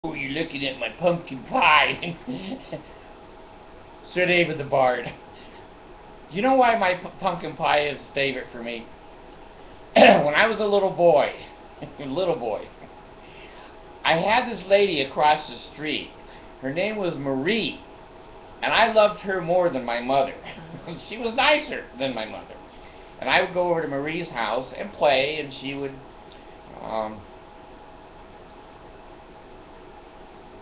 Oh, you're looking at my pumpkin pie. Said Abe the Bard. You know why my pumpkin pie is a favorite for me? When I was a little boy, I had this lady across the street. Her name was Marie, and I loved her more than my mother. She was nicer than my mother. And I would go over to Marie's house and play, and she would um,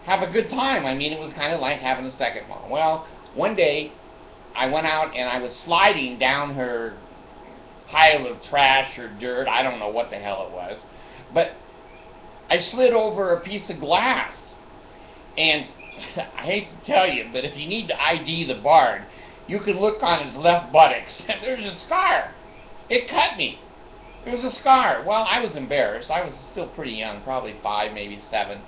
have a good time. I mean, it was kind of like having a second mom. Well, one day I went out and I was sliding down her pile of trash or dirt. I don't know what the hell it was. But I slid over a piece of glass. And I hate to tell you, but if you need to ID the Bard, you can look on his left buttocks. And there's a scar. It cut me. There was a scar. Well, I was embarrassed. I was still pretty young, probably 5, maybe 7.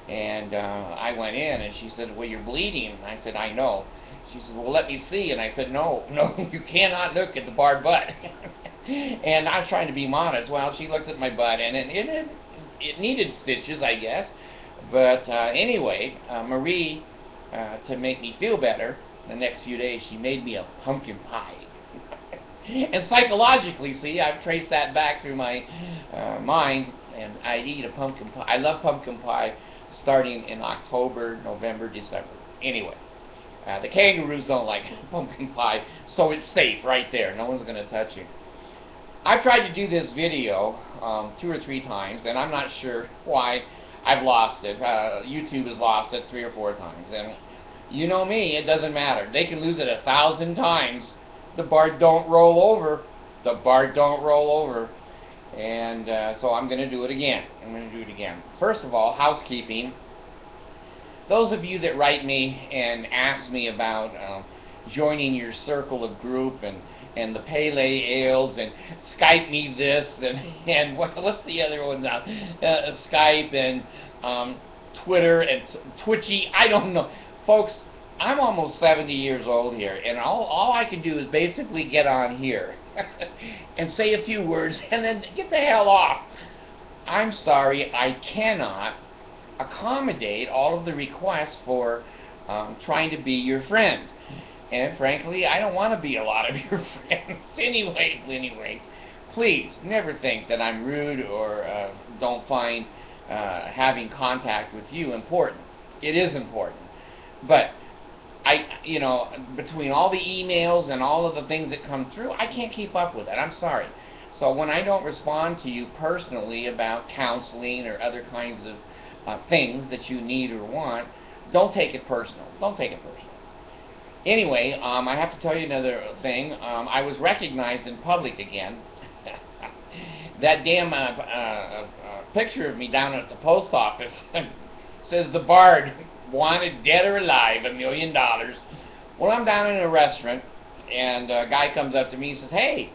And I went in, and she said, well, you're bleeding. And I said, I know. She said, well, let me see. And I said, no, you cannot look at the Bard butt. And I was trying to be modest. Well, she looked at my butt, and it needed stitches, I guess. But anyway, Marie, to make me feel better, the next few days, she made me a pumpkin pie. And psychologically, see, I've traced that back through my mind, and I eat a pumpkin pie. I love pumpkin pie starting in October, November, December. Anyway, the kangaroos don't like pumpkin pie, so it's safe right there. No one's going to touch you. I've tried to do this video 2 or 3 times, and I'm not sure why I've lost it. YouTube has lost it 3 or 4 times, and you know me, it doesn't matter. They can lose it 1,000 times. The Bard don't roll over. The Bard don't roll over. And so I'm going to do it again. First of all, housekeeping. Those of you that write me and ask me about joining your circle of group and the Pele Ales and Skype me this and what's the other one now? Skype and Twitter and Twitchy. I don't know. Folks, I'm almost 70 years old here, and all I can do is basically get on here and say a few words and then get the hell off. I'm sorry, I cannot accommodate all of the requests for trying to be your friend. And frankly, I don't want to be a lot of your friends. Anyway, please never think that I'm rude or don't find having contact with you important. It is important. But between all the emails and all of the things that come through, I can't keep up with it. I'm sorry. So when I don't respond to you personally about counseling or other kinds of things that you need or want, don't take it personal. Don't take it personal. Anyway, I have to tell you another thing. I was recognized in public again. That damn picture of me down at the post office says the Bard wanted dead or alive, $1 million. Well, I'm down in a restaurant, and a guy comes up to me and says, hey,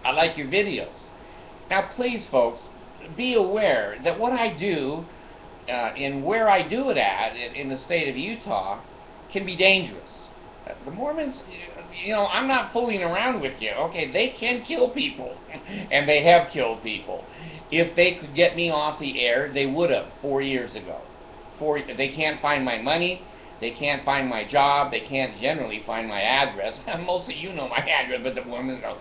I like your videos. Now, please, folks, be aware that what I do and where I do it at in the state of Utah can be dangerous. The Mormons, I'm not fooling around with you. Okay, they can kill people, and they have killed people. If they could get me off the air, they would have 4 years ago. They can't find my money, they can't find my job, they can't generally find my address. Most of you know my address, but the Mormons know.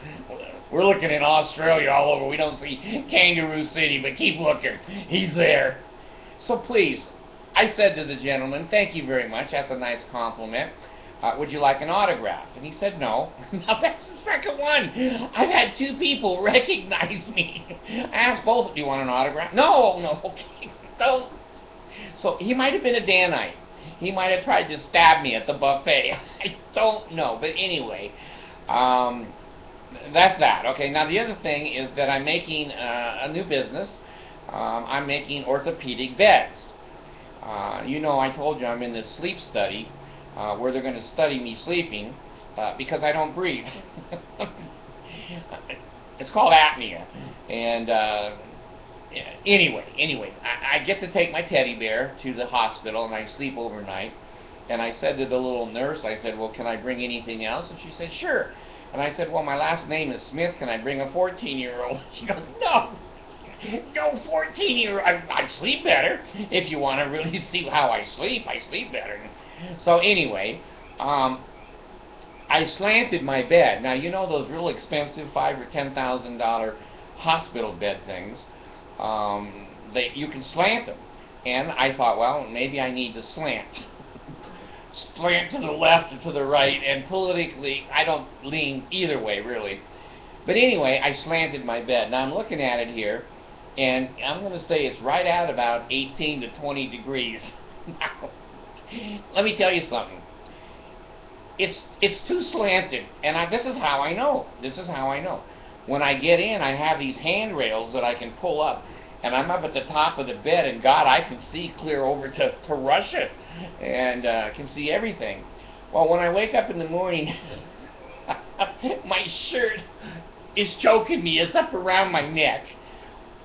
We're looking in Australia all over. We don't see Kangaroo City, but keep looking. He's there. So please, I said to the gentleman, thank you very much, that's a nice compliment. Would you like an autograph? And he said no. Now that's the second one. I've had 2 people recognize me. I asked both, do you want an autograph? No, okay. So he might have been a Danite. He might have tried to stab me at the buffet. I don't know. But anyway, that's that. Okay, now the other thing is that I'm making a new business. I'm making orthopedic beds. I told you I'm in this sleep study where they're going to study me sleeping because I don't breathe. It's called apnea. And anyway, I get to take my teddy bear to the hospital and I sleep overnight. And I said to the little nurse, I said, well, can I bring anything else? And she said, sure. And I said, well, my last name is Smith. Can I bring a 14-year-old? She goes, no. No 14-year-old. I sleep better. If you want to really see how I sleep better. So anyway, I slanted my bed. Now, you know those real expensive $5,000 or $10,000 hospital bed things. You can slant them. And I thought, well, maybe I need to slant. Slant to the left or to the right, and politically, I don't lean either way, really. But anyway, I slanted my bed. Now I'm looking at it here, and I'm going to say it's right at about 18 to 20 degrees. Now, let me tell you something. It's too slanted, and this is how I know. This is how I know. When I get in, I have these handrails that I can pull up, and I'm up at the top of the bed, and God, I can see clear over to Russia, and can see everything. Well, when I wake up in the morning, my shirt is choking me. It's up around my neck.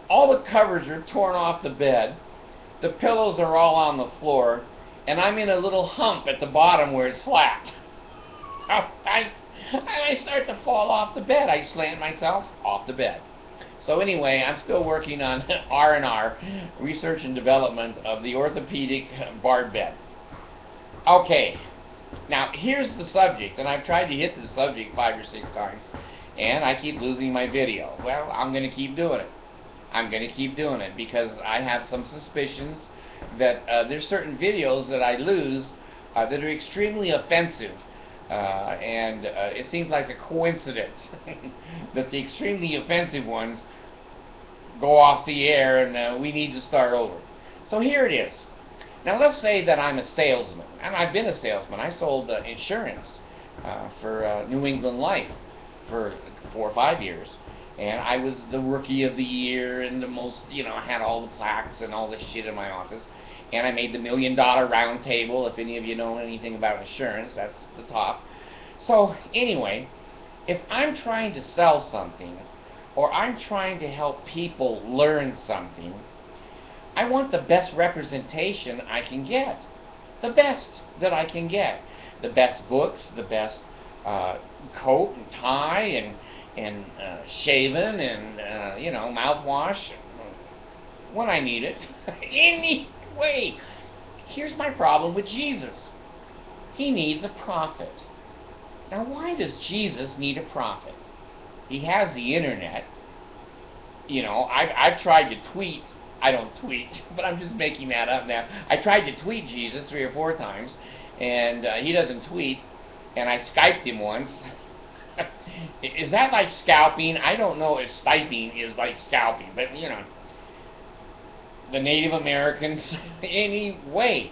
All the covers are torn off the bed. The pillows are all on the floor, and I'm in a little hump at the bottom where it's flat. I start to fall off the bed. I slant myself off the bed. So anyway, I'm still working on R&R, research and development of the orthopedic bar bed. Okay, now here's the subject, and I've tried to hit the subject 5 or 6 times, and I keep losing my video. Well, I'm going to keep doing it. I'm going to keep doing it because I have some suspicions that there's certain videos that I lose that are extremely offensive. And it seems like a coincidence that the extremely offensive ones go off the air, and we need to start over. So here it is. Now let's say that I'm a salesman, and I've been a salesman. I sold insurance for New England Life for 4 or 5 years, and I was the rookie of the year and the most, I had all the plaques and all this shit in my office. And I made the $1 Million Round Table. If any of you know anything about insurance, that's the top. So anyway, if I'm trying to sell something, or I'm trying to help people learn something, I want the best representation I can get. The best that I can get. The best books, the best coat and tie, and shaven, and mouthwash when I need it. Anyway, here's my problem with Jesus. He needs a prophet. Now, why does Jesus need a prophet? He has the internet. I've tried to tweet. I don't tweet, but I'm just making that up now. I tried to tweet Jesus 3 or 4 times, and he doesn't tweet. And I Skyped him once. Is that like scalping? I don't know if Skyping is like scalping, but the Native Americans. Anyway,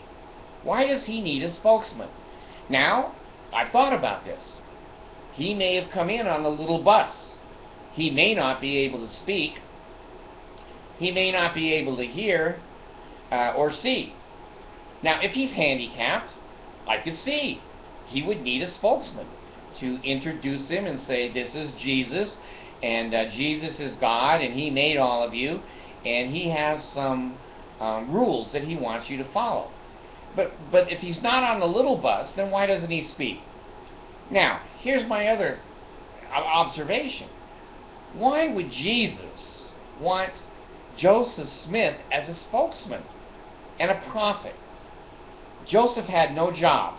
why does he need a spokesman? Now, I've thought about this. He may have come in on the little bus. He may not be able to speak. He may not be able to hear or see. Now, if he's handicapped, I could see. He would need a spokesman to introduce him and say, this is Jesus, and Jesus is God, and he made all of you, and he has some rules that he wants you to follow. But if he's not on the little bus, then why doesn't he speak? Now, here's my other observation. Why would Jesus want Joseph Smith as a spokesman and a prophet? Joseph had no job.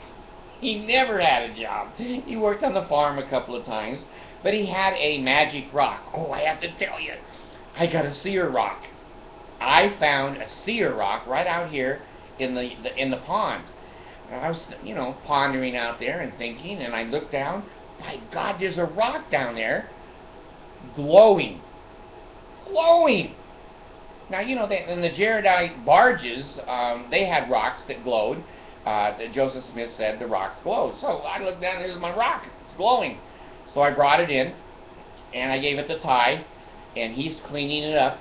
He never had a job. He worked on the farm a couple of times, but he had a magic rock. Oh, I have to tell you, I got a seer rock. I found a seer rock right out here in the pond. I was, pondering out there and thinking, and I looked down. My God, there's a rock down there, glowing. Glowing! Now, in the Jaredite barges, they had rocks that glowed. Joseph Smith said the rocks glowed. So I looked down, there's my rock. It's glowing. So I brought it in, and I gave it the tie, and he's cleaning it up,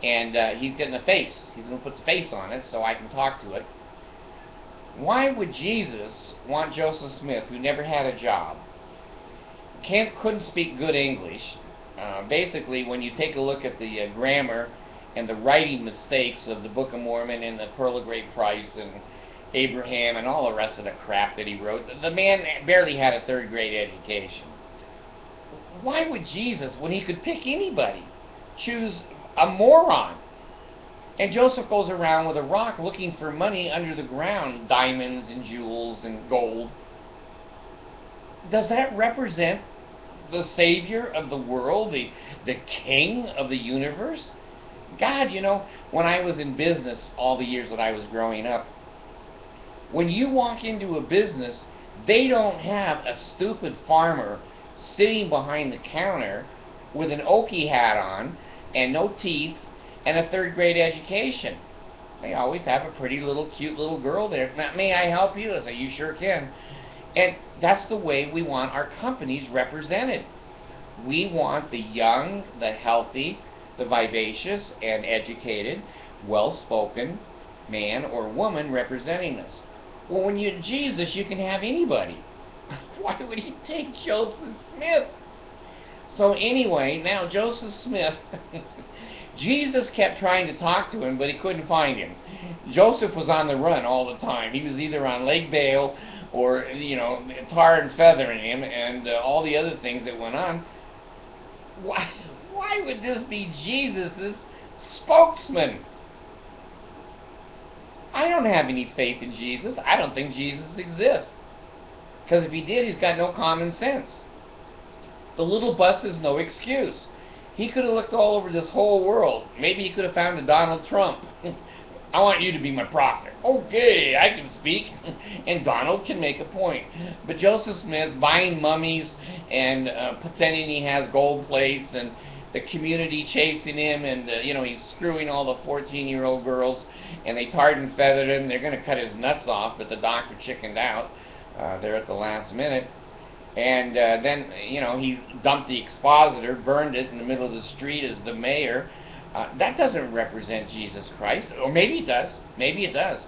and he's getting the face. He's going to put the face on it so I can talk to it. Why would Jesus want Joseph Smith, who never had a job, couldn't speak good English? Basically, when you take a look at the grammar and the writing mistakes of the Book of Mormon and the Pearl of Great Price and Abraham and all the rest of the crap that he wrote, the man barely had a 3rd grade education. Why would Jesus, when he could pick anybody, choose a moron. And Joseph goes around with a rock looking for money under the ground, diamonds and jewels and gold. Does that represent the Savior of the world, the King of the universe? God, you know, when I was in business all the years that I was growing up, when you walk into a business, they don't have a stupid farmer sitting behind the counter with an Okie hat on and no teeth and a third-grade education. They always have a pretty little, cute little girl there. May I help you? I say, you sure can. And that's the way we want our companies represented. We want the young, the healthy, the vivacious and educated, well-spoken man or woman representing us. Well, when you're Jesus, you can have anybody. Why would he take Joseph Smith? So anyway, now Joseph Smith, Jesus kept trying to talk to him, but he couldn't find him. Joseph was on the run all the time. He was either on Lake Bale or, you know, tar and feathering him and all the other things that went on. Why would this be Jesus' spokesman? I don't have any faith in Jesus. I don't think Jesus exists. Because if he did, he's got no common sense. The little bus is no excuse. He could have looked all over this whole world. Maybe he could have found a Donald Trump. I want you to be my prophet. Okay, I can speak. And Donald can make a point. But Joseph Smith buying mummies and pretending he has gold plates and the community chasing him and, you know, he's screwing all the 14-year-old girls and they tarred and feathered him. They're going to cut his nuts off, but the doctor chickened out there at the last minute. And then, you know, he dumped the expositor, burned it in the middle of the street as the mayor. That doesn't represent Jesus Christ. Or maybe it does. Maybe it does.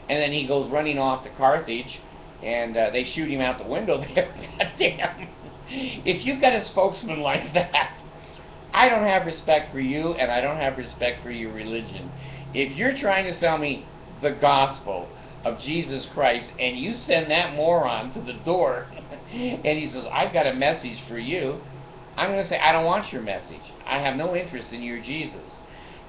And then he goes running off to Carthage, and they shoot him out the window there. Goddamn. If you've got a spokesman like that, I don't have respect for you, and I don't have respect for your religion. If you're trying to sell me the gospel of Jesus Christ, and you send that moron to the door, and he says, I've got a message for you, I'm going to say, I don't want your message. I have no interest in your Jesus.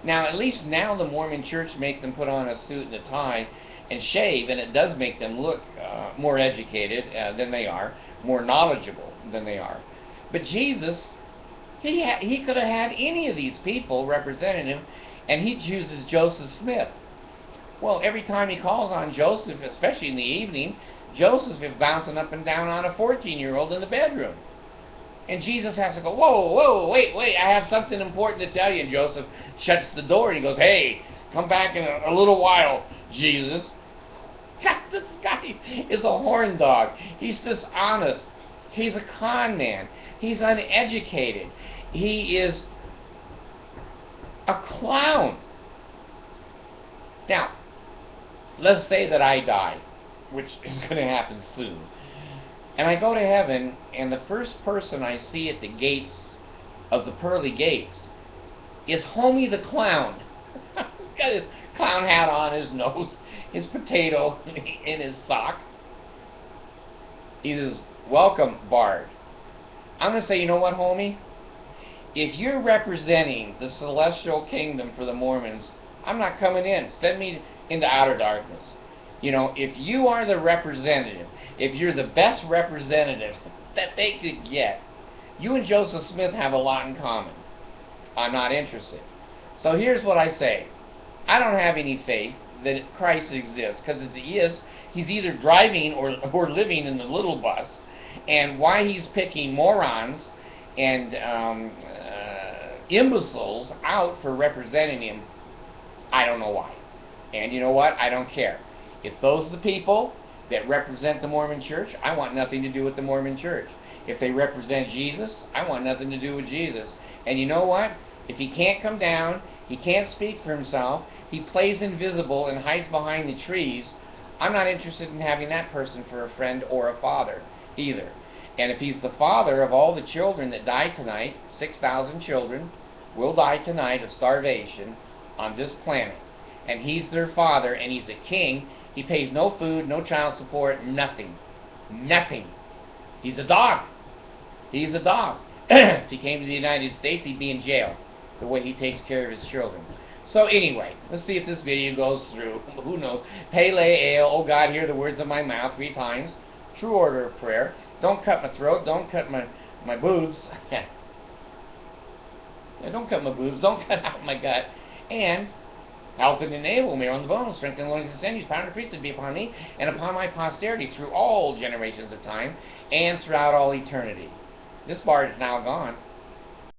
Now, at least now the Mormon Church makes them put on a suit and a tie and shave, and it does make them look more educated than they are, more knowledgeable than they are. But Jesus, he could have had any of these people representing him, and he chooses Joseph Smith. Well, every time he calls on Joseph, especially in the evening, Joseph is bouncing up and down on a 14-year-old in the bedroom. And Jesus has to go, whoa, whoa, wait, I have something important to tell you. And Joseph shuts the door and he goes, hey, come back in a little while, Jesus. God, this guy is a horn dog. He's dishonest. He's a con man. He's uneducated. He is a clown. Now, let's say that I die, which is going to happen soon. And I go to heaven, and the first person I see at the gates of the pearly gates is Homie the Clown. He's got his clown hat on, his nose, his potato in his sock. He says, welcome, Bard. I'm going to say, you know what, homie? If you're representing the celestial kingdom for the Mormons, I'm not coming in. Send me into outer darkness. You know, if you are the representative, if you're the best representative that they could get, you and Joseph Smith have a lot in common. I'm not interested. So here's what I say. I don't have any faith that Christ exists, because if he is, he's either driving or living in the little bus, and why he's picking morons and imbeciles out for representing him, I don't know why. And you know what? I don't care. If those are the people that represent the Mormon Church, I want nothing to do with the Mormon Church. If they represent Jesus, I want nothing to do with Jesus. And you know what? If he can't come down, he can't speak for himself, he plays invisible and hides behind the trees, I'm not interested in having that person for a friend or a father either. And if he's the father of all the children that die tonight, 6,000 children will die tonight of starvation on this planet, and he's their father, and he's a king, he pays no food, no child support, nothing. Nothing. He's a dog. He's a dog. If he came to the United States, he'd be in jail. the way he takes care of his children. So anyway, let's see if this video goes through. Who knows? Pele ale, oh God, hear the words of my mouth 3 times. True order of prayer. Don't cut my throat. Don't cut my boobs. Yeah, don't cut my boobs. Don't cut out my gut. And health and enable, marrow on the bones, strength and loins and sinews, power and priesthood be upon me and upon my posterity through all generations of time and throughout all eternity. This bar is now gone.